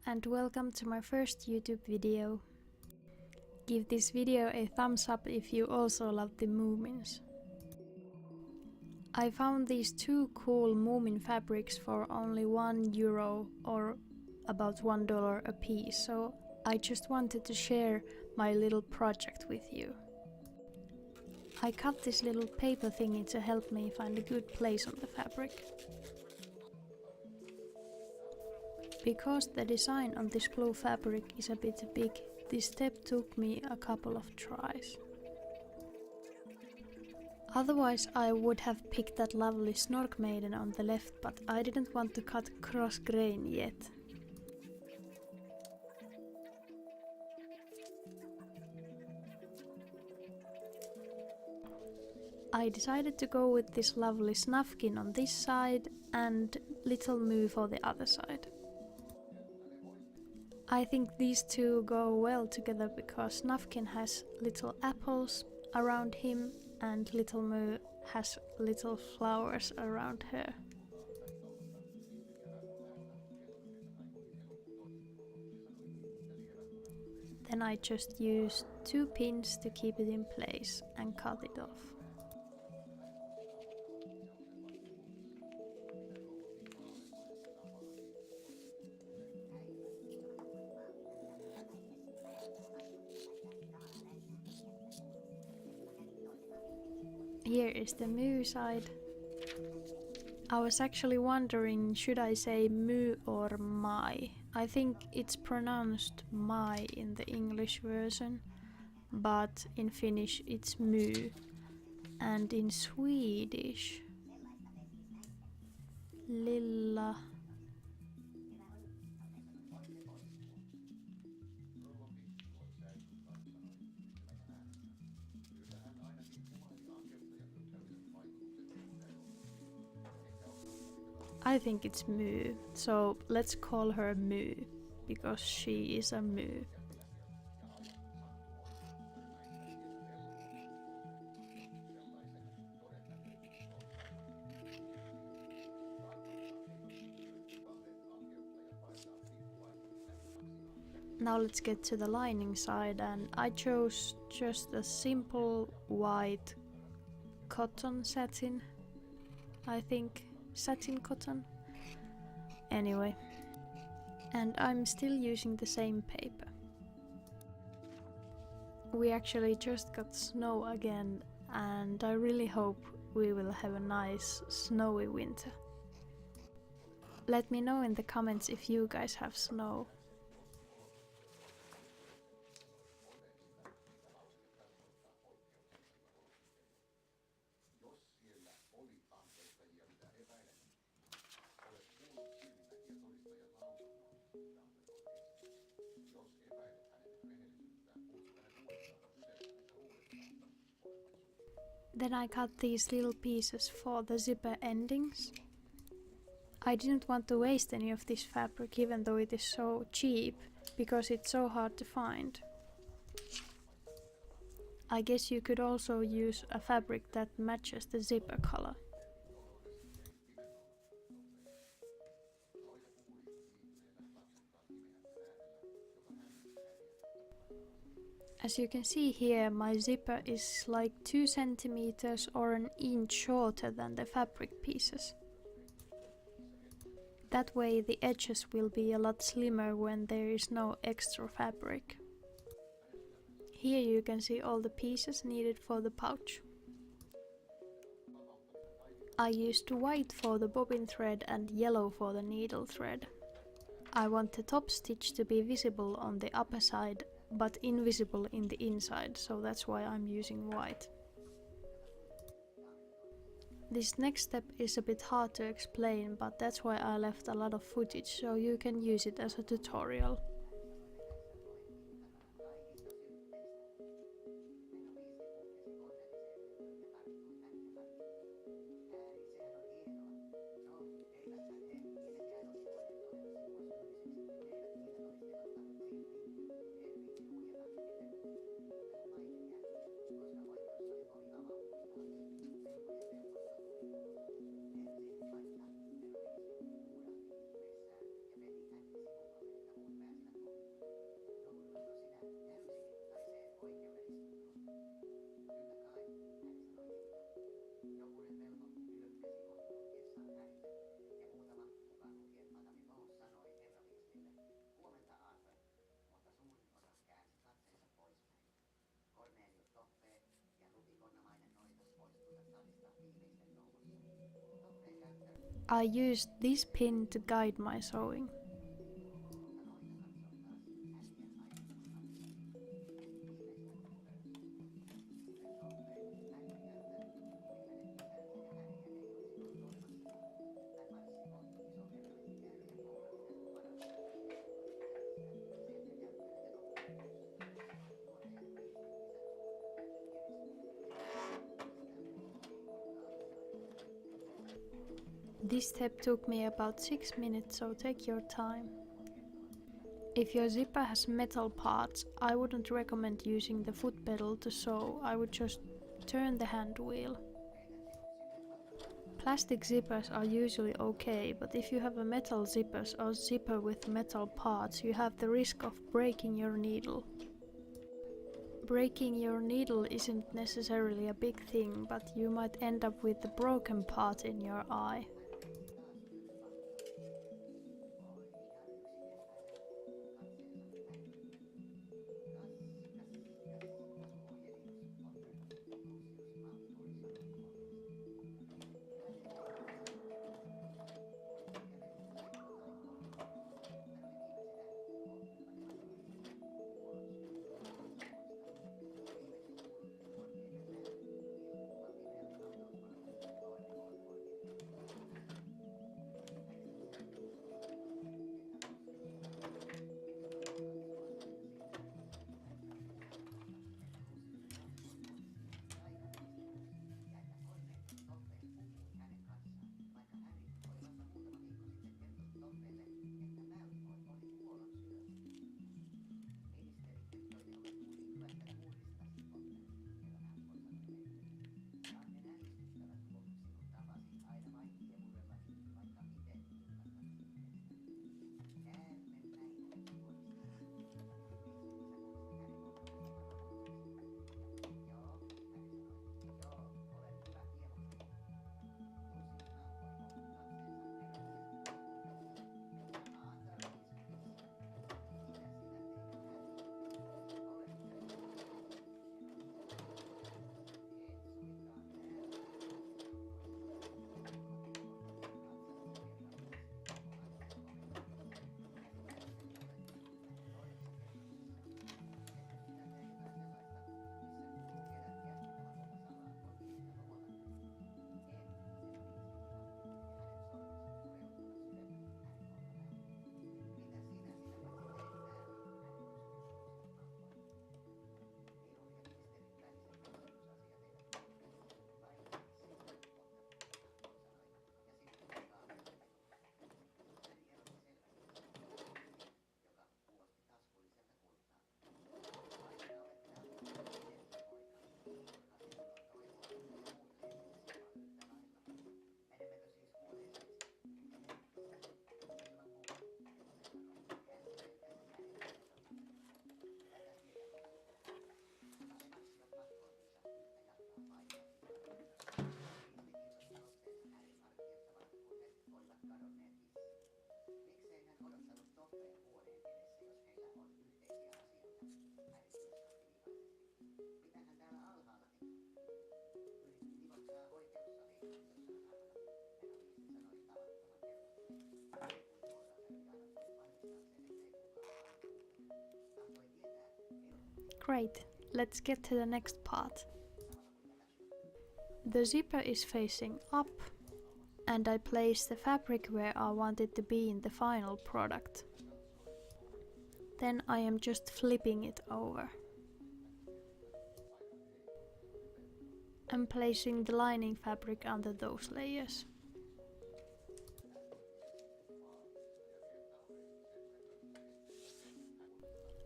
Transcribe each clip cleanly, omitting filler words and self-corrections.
and welcome to my first YouTube video. Give this video a thumbs up if you also love the Moomins. I found these two cool Moomin fabrics for only €1 or about $1 a piece, so I just wanted to share my little project with you. I cut this little paper thingy to help me find a good place on the fabric. Because the design on this blue fabric is a bit big, this step took me a couple of tries. Otherwise I would have picked that lovely Snork Maiden on the left, but I didn't want to cut cross grain yet. I decided to go with this lovely Snufkin on this side and Little Moo for the other side. I think these two go well together because Snufkin has little apples around him and Little Moo has little flowers around her. Then I just used 2 pins to keep it in place and cut it off. Here is the Moo side. I was actually wondering, should I say Moo or Mai? I think it's pronounced Mai in the English version, but in Finnish it's Moo, and in Swedish Lilla. I think it's Moo, so let's call her Moo, because she is a Moo. Now let's get to the lining side, and I chose just a simple white cotton satin, I think. Satin cotton. Anyway, and I'm still using the same paper. We actually just got snow again, and I really hope we will have a nice snowy winter. Let me know in the comments if you guys have snow. Then I cut these little pieces for the zipper endings. I didn't want to waste any of this fabric even though it is so cheap, because it's so hard to find. I guess you could also use a fabric that matches the zipper color. As you can see here, my zipper is like 2 centimeters or an inch shorter than the fabric pieces. That way the edges will be a lot slimmer when there is no extra fabric. Here you can see all the pieces needed for the pouch. I used white for the bobbin thread and yellow for the needle thread. I want the top stitch to be visible on the upper side, but invisible in the inside, so that's why I'm using white. This next step is a bit hard to explain, but that's why I left a lot of footage, so you can use it as a tutorial. I used this pin to guide my sewing. This step took me about 6 minutes, so take your time. If your zipper has metal parts, I wouldn't recommend using the foot pedal to sew, I would just turn the hand wheel. Plastic zippers are usually okay, but if you have a metal zippers or zipper with metal parts, you have the risk of breaking your needle. Breaking your needle isn't necessarily a big thing, but you might end up with the broken part in your eye. Great, let's get to the next part. The zipper is facing up, and I place the fabric where I want it to be in the final product. Then I am just flipping it over. I'm placing the lining fabric under those layers.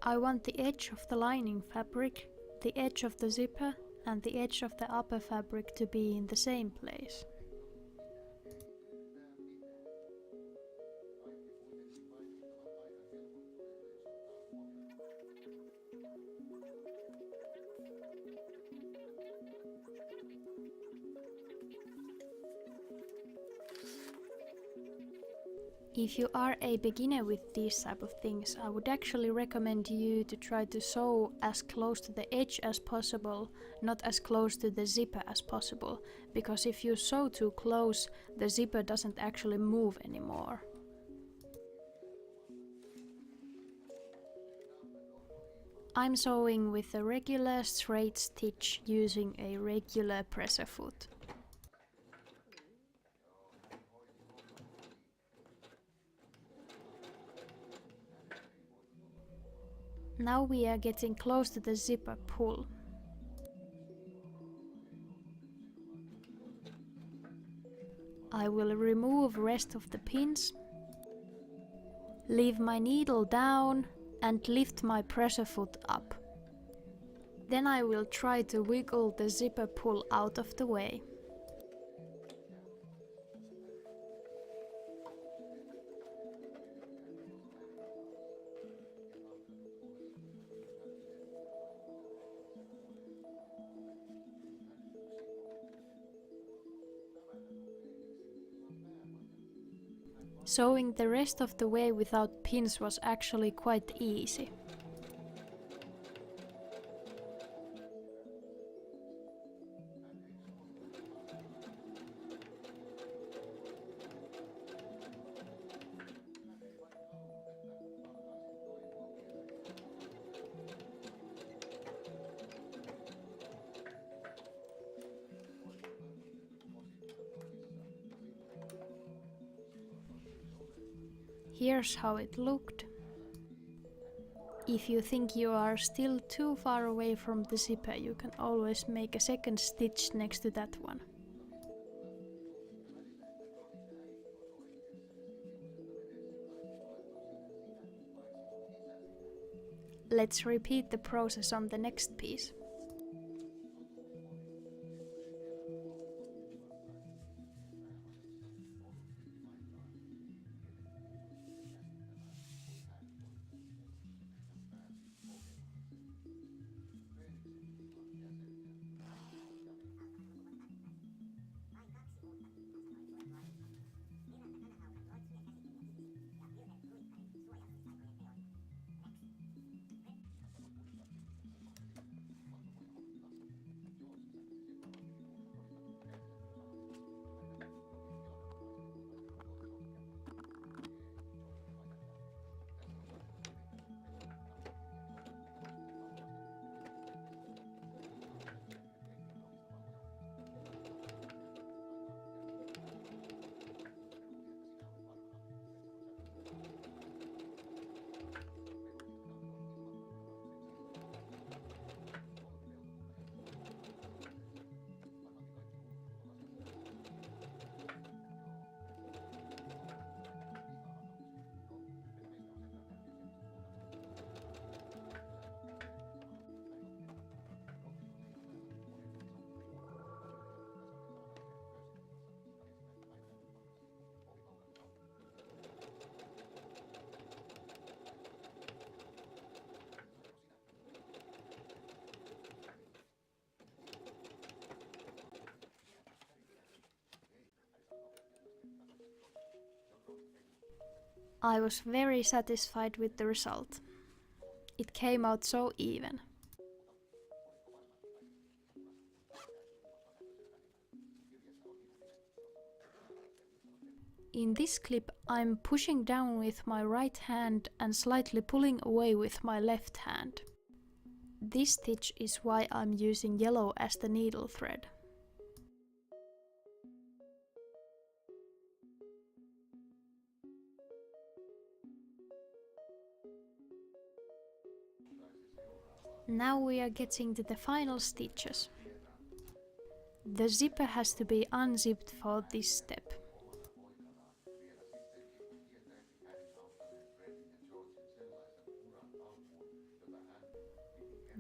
I want the edge of the lining fabric, the edge of the zipper, and the edge of the upper fabric to be in the same place. If you are a beginner with these type of things, I would actually recommend you to try to sew as close to the edge as possible, not as close to the zipper as possible, because if you sew too close, the zipper doesn't actually move anymore. I'm sewing with a regular straight stitch using a regular presser foot. Now we are getting close to the zipper pull. I will remove rest of the pins, leave my needle down and lift my presser foot up. Then I will try to wiggle the zipper pull out of the way. Sewing the rest of the way without pins was actually quite easy. Here's how it looked. If you think you are still too far away from the zipper, you can always make a second stitch next to that one. Let's repeat the process on the next piece. I was very satisfied with the result. It came out so even. In this clip, I'm pushing down with my right hand and slightly pulling away with my left hand. This stitch is why I'm using yellow as the needle thread. Now we are getting to the final stitches. The zipper has to be unzipped for this step.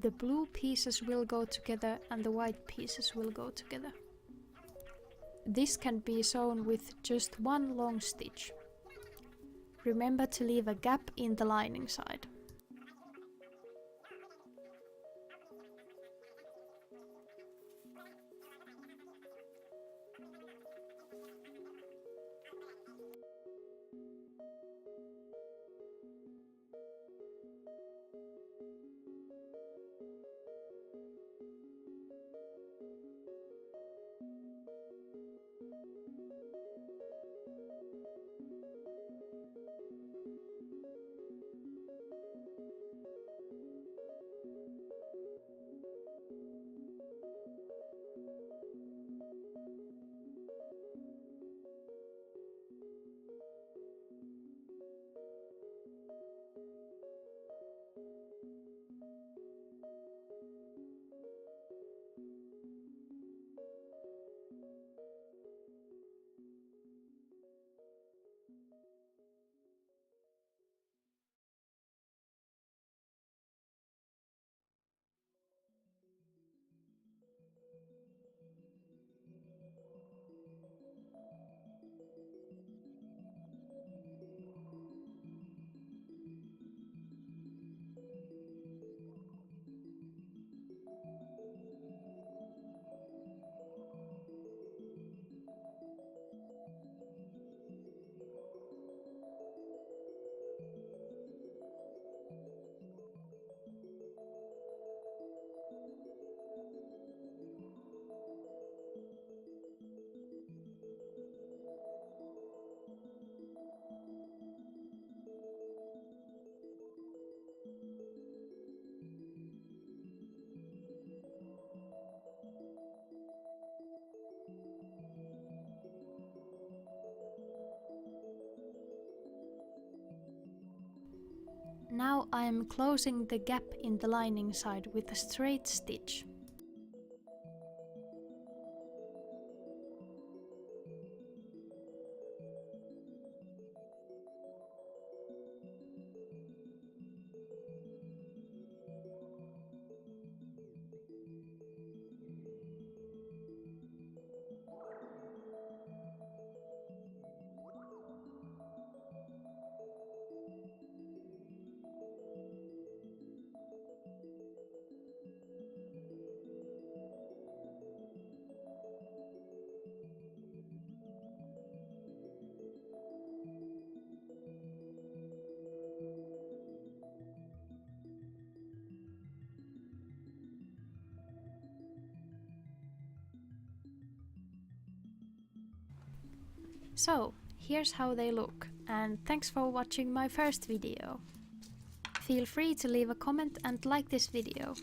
The blue pieces will go together and the white pieces will go together. This can be sewn with just one long stitch. Remember to leave a gap in the lining side. Now I am closing the gap in the lining side with a straight stitch. So, here's how they look, and thanks for watching my first video. Feel free to leave a comment and like this video.